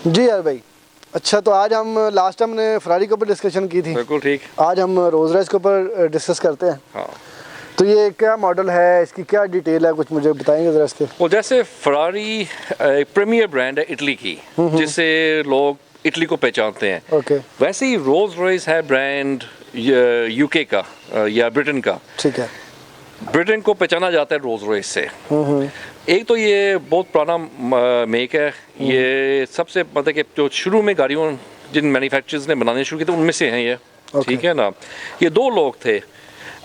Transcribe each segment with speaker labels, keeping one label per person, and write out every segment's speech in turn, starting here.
Speaker 1: जी यार भाई। अच्छा, तो आज हम लास्ट टाइम हमने फरारी के ऊपर डिस्कशन की थी।
Speaker 2: बिल्कुल ठीक।
Speaker 1: आज हम रोल्स रॉयस के ऊपर डिस्कस करते हैं।
Speaker 2: हाँ,
Speaker 1: तो ये क्या मॉडल है, इसकी क्या डिटेल है, कुछ मुझे बताएंगे ज़रा इसके।
Speaker 2: वो जैसे फरारी एक प्रीमियर ब्रांड है इटली की, जिससे लोग इटली को पहचानते हैं।
Speaker 1: ओके,
Speaker 2: वैसे ही रोल्स रॉयस है ब्रांड यूके का या ब्रिटेन का।
Speaker 1: ठीक है।
Speaker 2: ब्रिटेन को पहचाना जाता है रोल्स रॉयस से। एक तो ये बहुत पुराना मेक है। ये सबसे मतलब कि जो शुरू में गाड़ियों जिन मैन्युफैक्चरर्स ने बनाने शुरू की थे उनमें से हैं ये। ठीक है ना। ये दो लोग थे।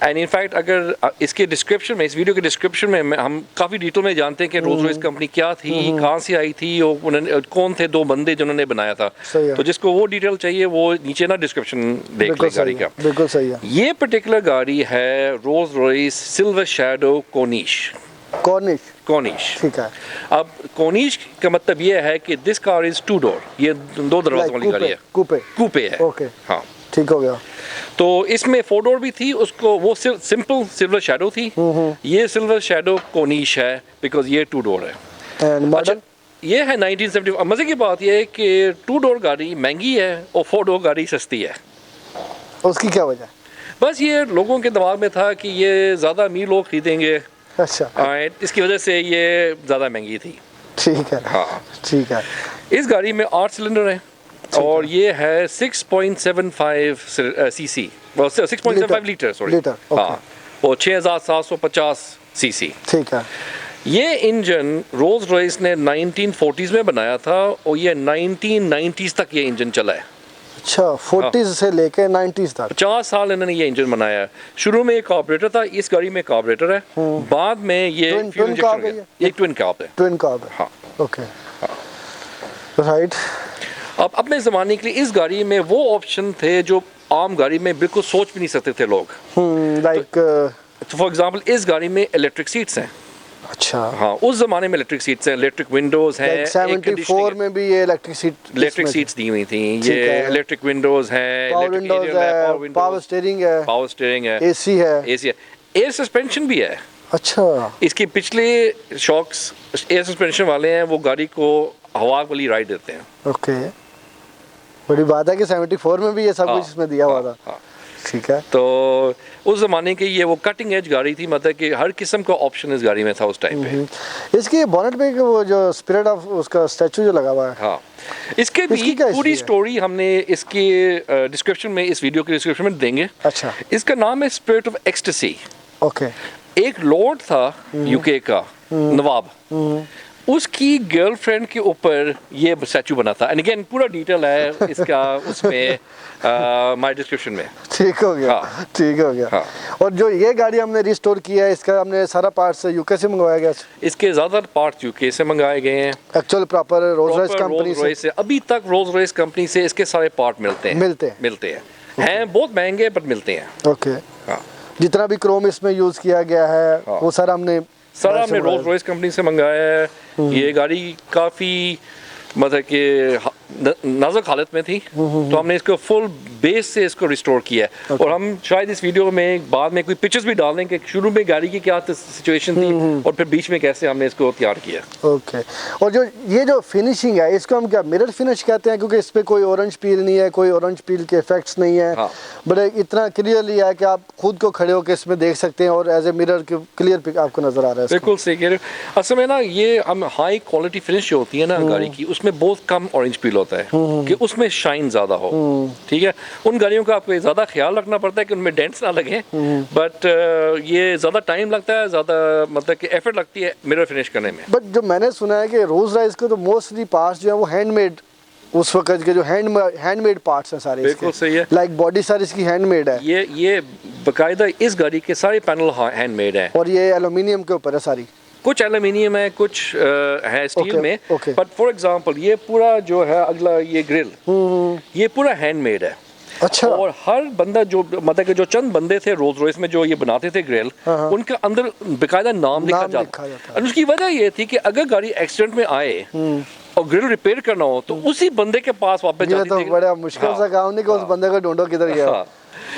Speaker 2: एंड इनफैक्ट अगर इसके डिस्क्रिप्शन में, इस वीडियो के डिस्क्रिप्शन में हम काफ़ी डिटेल में जानते हैं कि रोल्स रॉयस कंपनी क्या थी, कहाँ से आई थी, और उन्होंने कौन थे दो बंदे जिन्होंने बनाया था। तो जिसको वो डिटेल चाहिए वो नीचे ना डिस्क्रिप्शन देख ले गाड़ी का।
Speaker 1: बिल्कुल सही है।
Speaker 2: ये पर्टिकुलर गाड़ी है Rolls Royce Silver Shadow Corniche.
Speaker 1: ठीक है।
Speaker 2: अब कॉर्निश का मतलब ये है कि this car is two door, ये दो दरवाजों वाली गाड़ी है। कूपे है।
Speaker 1: ओके,
Speaker 2: हाँ,
Speaker 1: ठीक हो गया।
Speaker 2: तो इसमें फोर डोर भी थी, उसको वो सिंपल सिल्वर शैडो थी। ये सिल्वर शैडो कॉर्निश है बिकॉज ये टू डोर है।
Speaker 1: एंड मॉडल
Speaker 2: ये है 1970। मजे की बात ये है कि टू डोर गाड़ी महंगी है और फोर डोर गाड़ी सस्ती है।
Speaker 1: उसकी क्या वजह?
Speaker 2: बस ये लोगों के दिमाग में था कि ये ज़्यादा अमीर लोग खरीदेंगे।
Speaker 1: अच्छा,
Speaker 2: इसकी वजह से ये ज़्यादा महंगी थी।
Speaker 1: ठीक है।
Speaker 2: हाँ,
Speaker 1: ठीक है।
Speaker 2: इस गाड़ी में 8 सिलेंडर है और ये है 6.75 सीसी, 6.75 लीटर, सॉरी। हाँ, और 6750 सीसी।
Speaker 1: ठीक है।
Speaker 2: ये इंजन रोल्स रॉयस ने 1940s में बनाया था और ये 1990s तक ये इंजन चला है।
Speaker 1: अच्छा, 40s से लेके 90s तक
Speaker 2: 50 साल इन्होंने ये इंजन बनाया है। शुरू में एक कार्बोरेटर था, इस गाड़ी में कार्बोरेटर है। बाद में ये फ्यूल इंजेक्शन हो गया। ये ट्विन कार्ब है।
Speaker 1: ट्विन कार्ब है।
Speaker 2: हाँ,
Speaker 1: ओके, राइट।
Speaker 2: अब अपने ज़माने के लिए इस गाड़ी में वो ऑप्शन थे जो आम गाड़ी में बिल्कुल सोच भी नहीं सकते थे लोग।
Speaker 1: लाइक
Speaker 2: तो फॉर एग्जांपल इस गाड़ी में इलेक्ट्रिक सीट्स हैं।
Speaker 1: अच्छा,
Speaker 2: हाँ, उस ज़माने में इलेक्ट्रिक सीट्स हैं, इलेक्ट्रिक विंडोज़ हैं।
Speaker 1: 74 में भी ये
Speaker 2: इलेक्ट्रिक सीट्स दी हुई थी। ये इलेक्ट्रिक विंडोज़ हैं,
Speaker 1: पावर स्टीयरिंग है, एसी है।
Speaker 2: एयर सस्पेंशन भी है।
Speaker 1: अच्छा,
Speaker 2: इसके पिछले शॉक्स एयर सस्पेंशन वाले हैं, वो गाड़ी को हवा वाली राइड देते हैं।
Speaker 1: ओके, बड़ी बात है कि 74 में भी ये सब कुछ इसमें दिया हुआ था। ठीक है।
Speaker 2: तो उस ज़माने की ये वो कटिंग एज गाड़ी थी, मतलब कि हर किस्म का ऑप्शन इस गाड़ी में था उस टाइम पे।
Speaker 1: इसकी बॉनेट पे वो जो स्पिरिट ऑफ उसका स्टैचू जो लगा हुआ है,
Speaker 2: हाँ, इसके भी पूरी स्टोरी हमने इसके डिस्क्रिप्शन में, इस वीडियो के डिस्क्रिप्शन में देंगे।
Speaker 1: अच्छा,
Speaker 2: इसका नाम है स्पिरिट ऑफ एक्सटेसी।
Speaker 1: ओके।
Speaker 2: एक लॉर्ड था यूके का, नवाब, उसकी गर्लफ्रेंड के ऊपर ये स्टैचू बना था। एंड अगेन पूरा डिटेल है इसका उसमें माय डिस्क्रिप्शन में।
Speaker 1: ठीक हो गया।
Speaker 2: हाँ,
Speaker 1: ठीक हो गया।
Speaker 2: हाँ।
Speaker 1: और जो ये गाड़ी हमने रिस्टोर किया है, इसका हमने सारा पार्ट्स यूके से मंगवाया गया।
Speaker 2: इसके ज़्यादातर पार्ट्स यूके से मंगाए गए हैं।
Speaker 1: Actual proper Rolls Royce company
Speaker 2: से अभी तक रोल्स रॉयस कंपनी से इसके सारे पार्ट मिलते हैं। हैं बहुत महंगे पर मिलते हैं।
Speaker 1: ओके।
Speaker 2: हाँ,
Speaker 1: जितना भी क्रोम इसमें यूज किया गया है, वो सारा हमने
Speaker 2: रोल्स रॉयस कंपनी से मंगाया है। ये गाड़ी काफ़ी मतलब कि नाजुक हालत में थी, तो हमने इसको फुल बेस से इसको रिस्टोर किया है। और हम शायद इस वीडियो में बाद में कोई पिक्चर्स भी डाल दें कि शुरू में गाड़ी की क्या सिचुएशन थी और फिर बीच में कैसे हमने इसको तैयार किया।
Speaker 1: ओके। और जो ये जो फिनिशिंग है, इसको हम क्या मिरर फिनिश कहते हैं, क्योंकि इस पे कोई ऑरेंज पील नहीं है, कोई ऑरेंज पील के इफेक्ट्स नहीं है।
Speaker 2: हाँ,
Speaker 1: बट इतना क्लियरली है कि आप खुद को खड़े होकर इसमें देख सकते हैं और एज ए मिरर क्लियर आपको नजर आ रहा है।
Speaker 2: बिल्कुल सही कह रहे हो। असल में ना ये हम हाई क्वालिटी फिनिश जो होती है ना गाड़ी की, उसमें बहुत कम ऑरेंज पील होता है कि उसमें शाइन ज़्यादा हो। ठीक है, उन गाड़ियों का आपको ज़्यादा ख्याल रखना पड़ता है कि उनमें डेंट्स ना लगे। बट ये ज़्यादा टाइम लगता है, ज़्यादा मतलब कि एफर्ट लगती है मिरर फिनिश करने में।
Speaker 1: बट जो मैंने सुना है कि रोल्स रॉयस के तो मोस्टली पार्ट्स जो है वो हैंडमेड, उस वक्त के जो हैंडमेड पार्ट्स हैं सारे।
Speaker 2: बिल्कुल सही है।
Speaker 1: लाइक बॉडी सारी इसकी हैंडमेड है।
Speaker 2: ये बाकायदा इस गाड़ी के सारे पैनल हैंडमेड हैं।
Speaker 1: और ये एल्यूमिनियम के ऊपर है सारी।
Speaker 2: कुछ एल्यूमिनियम है, कुछ है स्टील में।
Speaker 1: ओके।
Speaker 2: बट फॉर एग्जांपल ये पूरा जो है अगला ये ग्रिल, ये पूरा हैंडमेड है।
Speaker 1: अच्छा।
Speaker 2: और हर बंदा जो मतलब कि जो चंद बंदे थे रोल्स रॉयस में जो ये बनाते थे ग्रिल, उनके अंदर बेकायदा नाम लिखा जाता। और उसकी वजह ये थी कि अगर गाड़ी एक्सीडेंट में आए और ग्रिल रिपेयर करना हो तो उसी बंदे के पास वापस जाती थी।
Speaker 1: बड़ा मुश्किल सा काम नहीं कि उस बंदे को ढूंढो किधर गया।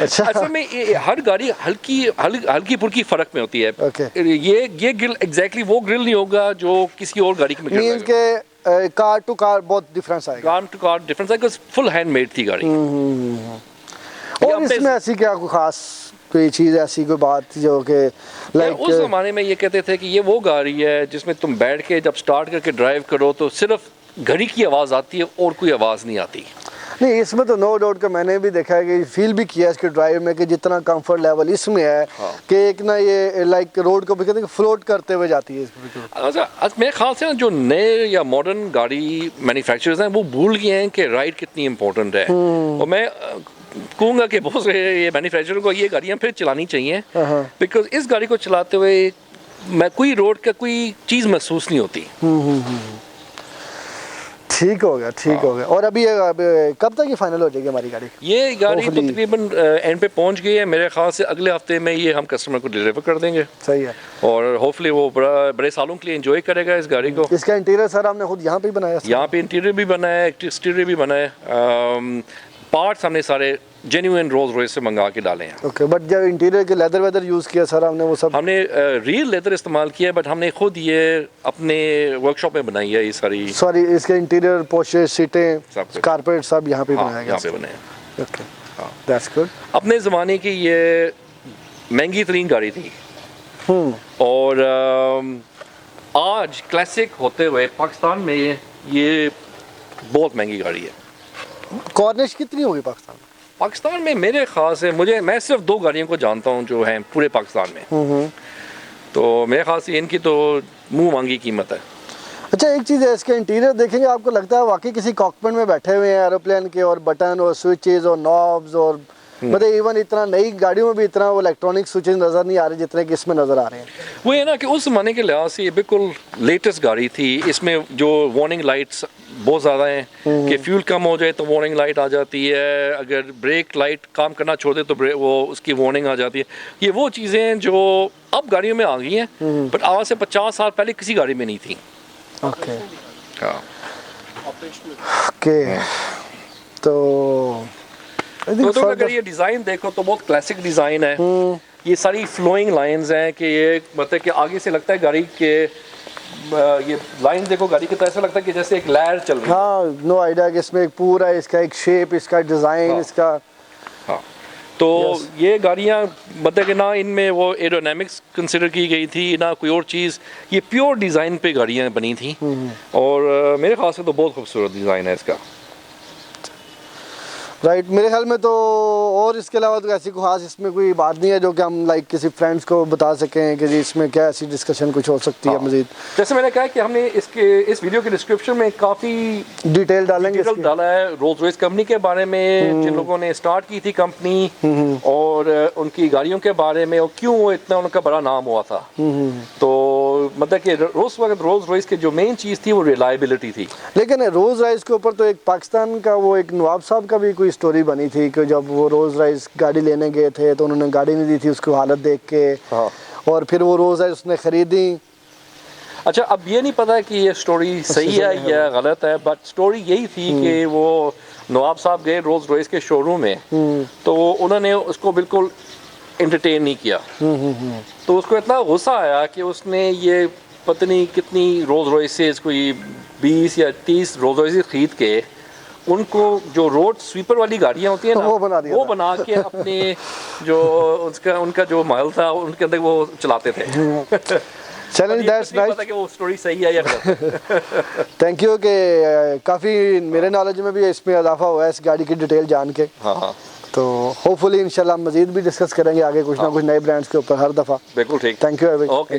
Speaker 1: अच्छा।
Speaker 2: असल में हर गाड़ी हल्की फुल्की फर्क में होती है।
Speaker 1: Okay.
Speaker 2: ये ग्रिल एग्जैक्टली वो ग्रिल नहीं होगा जो किसी और गाड़ी में
Speaker 1: मीन्स के कार टू कार बहुत डिफरेंस आएगा।
Speaker 2: कार टू कार डिफरेंस है, फुल हैंडमेड थी गाड़ी।
Speaker 1: और
Speaker 2: यहाँ पे-
Speaker 1: इसमें ऐसी क्या कोई खास कोई चीज़ ऐसी कोई बात जो कि लाइक
Speaker 2: उस जमाने में ये कहते थे कि ये वो गाड़ी है जिसमें तुम बैठ के जब स्टार्ट करके ड्राइव करो तो सिर्फ घड़ी की आवाज़ आती है और कोई आवाज़ नहीं आती।
Speaker 1: नहीं, इसमें तो नो डाउट का मैंने भी देखा है कि फील भी किया इसके ड्राइव में कि जितना कंफर्ट लेवल इसमें है
Speaker 2: हाँ।
Speaker 1: कि एक ना ये लाइक रोड को भी कहते हैं कि फ्लोट करते हुए जाती है इसमें।
Speaker 2: अच्छा, मेरे ख्याल से ना जो नए या मॉडर्न गाड़ी मैन्युफैक्चरर्स हैं वो भूल गए हैं कि राइड कितनी इंपॉर्टेंट है। और मैं कहूँगा कि बहुत से ये मैन्युफैक्चरर को ये गाड़ियाँ फिर चलानी चाहिए, बिकॉज इस गाड़ी को चलाते हुए मैं कोई रोड का कोई चीज़ महसूस नहीं होती।
Speaker 1: ठीक हो गया, ठीक हो गया। और अभी कब तक ये फाइनल हो जाएगी हमारी गाड़ी?
Speaker 2: ये गाड़ी तो
Speaker 1: Hopefully-
Speaker 2: तकरीबन एंड पे पहुंच गई है। मेरे ख्याल से अगले हफ्ते में ये हम कस्टमर को डिलीवर कर देंगे
Speaker 1: सही है।
Speaker 2: और होपफुली वो बड़े सालों के लिए एंजॉय करेगा इस गाड़ी को।
Speaker 1: इसका इंटीरियर सर आपने खुद यहाँ पे ही बनाया?
Speaker 2: यहाँ पे इंटीरियर भी बना है, एक्सटीरियर भी बना है। पार्ट्स हमने सारे जेन्युइन रोल्स रॉयस से मंगा के डाले हैं।
Speaker 1: ओके, बट जब इंटीरियर के लेदर वेदर यूज़ किया सर आपने वो सब?
Speaker 2: हमने रियल लेदर इस्तेमाल किया है, बट हमने खुद ये अपने वर्कशॉप में बनाई है ये सारी।
Speaker 1: सॉरी, इसके इंटीरियर पोर्चेस, सीटें,
Speaker 2: सब कुछ।
Speaker 1: कारपेट सब यहाँ पे
Speaker 2: हाँ,
Speaker 1: बनाया गया?
Speaker 2: यहाँ पे बने हैं।
Speaker 1: ओके,
Speaker 2: हाँ।
Speaker 1: That's good.
Speaker 2: अपने ज़माने की ये महंगी तरीन गाड़ी थी और आज क्लासिक होते हुए पाकिस्तान में ये बहुत महंगी गाड़ी है।
Speaker 1: कॉर्निश कितनी होगी पाकिस्तान में?
Speaker 2: पाकिस्तान में मेरे ख्याल से मैं सिर्फ 2 गाड़ियों को जानता हूँ जो हैं पूरे पाकिस्तान में। तो मेरे ख्याल से इनकी तो मुंह मांगी कीमत है।
Speaker 1: अच्छा, एक चीज़ है, इसके इंटीरियर देखेंगे आपको लगता है वाकई किसी कॉकपिट में बैठे हुए हैं एरोप्लेन के, और बटन और स्विचेस और नॉब्स और मतलब इवन इतना नई गाड़ियों में भी इतना वो इलेक्ट्रॉनिक स्विचेस नज़र नहीं आ रहे जितने कि इसमें नज़र आ रहे हैं।
Speaker 2: वो है ना कि उस ज़माने के लिहाज से ये बिल्कुल लेटेस्ट गाड़ी थी। इसमें जो वार्निंग लाइट्स बहुत ज़्यादा हैं कि फ्यूल कम हो जाए तो वार्निंग लाइट आ जाती है, अगर ब्रेक लाइट काम करना छोड़ दे तो वो उसकी वार्निंग आ जाती है। ये वो चीज़ें हैं जो अब गाड़ियों में आ गई हैं, बट आज से 50 साल पहले किसी गाड़ी में नहीं थी।
Speaker 1: ओके
Speaker 2: हाँ,
Speaker 1: ओके, तो
Speaker 2: तो अगर ये डिज़ाइन देखो तो बहुत क्लासिक डिज़ाइन है। ये सारी फ्लोइंग लाइंस हैं कि ये मतलब कि आगे से लगता है गाड़ी के ये लाइन देखो गाड़ी की, तो ऐसा लगता है कि जैसे एक लहर चल रही है।
Speaker 1: हाँ, नो आइडिया कि इसमें एक पूरा इसका एक शेप, इसका डिज़ाइन,
Speaker 2: हाँ।
Speaker 1: इसका
Speaker 2: हाँ, तो ये गाड़ियाँ मतलब कि ना इनमें वो एरोडायनेमिक्स कंसिडर की गई थी ना कोई और चीज़, ये प्योर डिज़ाइन पे गाड़ियाँ बनी थी। और मेरे ख्याल से तो बहुत खूबसूरत डिज़ाइन है इसका।
Speaker 1: राइट, मेरे ख्याल में तो और इसके अलावा तो ऐसी कोई खास इसमें कोई बात नहीं है जो कि हम लाइक किसी फ्रेंड्स को बता सकें कि जी इसमें क्या ऐसी डिस्कशन कुछ हो सकती है मजीद।
Speaker 2: जैसे मैंने कहा कि हमने इस वीडियो के डिस्क्रिप्शन में काफ़ी
Speaker 1: डिटेल डालेंगे
Speaker 2: डिटेल डाला है रोल्स रॉयस कंपनी के बारे में, जिन लोगों ने स्टार्ट की थी कंपनी, और उनकी गाड़ियों के बारे में और क्यों वो इतना उनका बड़ा नाम हुआ था। तो मतलब कि रोल्स रॉयस की जो मेन चीज़ थी वो रिलायबिलिटी थी।
Speaker 1: लेकिन रोज़ राइस के ऊपर तो एक पाकिस्तान का वो एक नवाब साहब का भी कोई स्टोरी बनी थी कि जब वो रोज़ राइस गाड़ी लेने गए थे तो उन्होंने गाड़ी नहीं दी थी उसकी हालत देख के।
Speaker 2: हाँ।
Speaker 1: और फिर वो रोज़ राइस उसने ख़रीदी।
Speaker 2: अच्छा, अब ये नहीं पता कि ये स्टोरी सही है या गलत है, बट स्टोरी यही थी कि वो नवाब साहब गए रोल्स रॉयस के शोरूम में, तो उन्होंने उसको बिल्कुल एंटरटेन नहीं किया। तो उसको इतना गुस्सा आया कि उसने ये पता नहीं कितनी रोल्स रॉयसेस, कोई 20 या 30 रोल्स रॉयसेस खरीद के उनको जो रोड स्वीपर वाली गाड़ियाँ होती है ना, वो बना के अपने जो उनका जो महल था उनके अंदर वो चलाते थे।
Speaker 1: Challenge that's nice.
Speaker 2: पता कि वो स्टोरी सही है या गलत।
Speaker 1: थैंक यू कि काफ़ी मेरे नॉलेज में भी इसमें इजाफा हुआ है इस गाड़ी की डिटेल जान के।
Speaker 2: हाँ,
Speaker 1: तो होपफुली इंशाल्लाह मजीद भी डिस्कस करेंगे आगे कुछ ना कुछ नए ब्रांड्स के ऊपर हर दफ़ा।
Speaker 2: बिल्कुल ठीक।
Speaker 1: Thank you.
Speaker 2: ओके।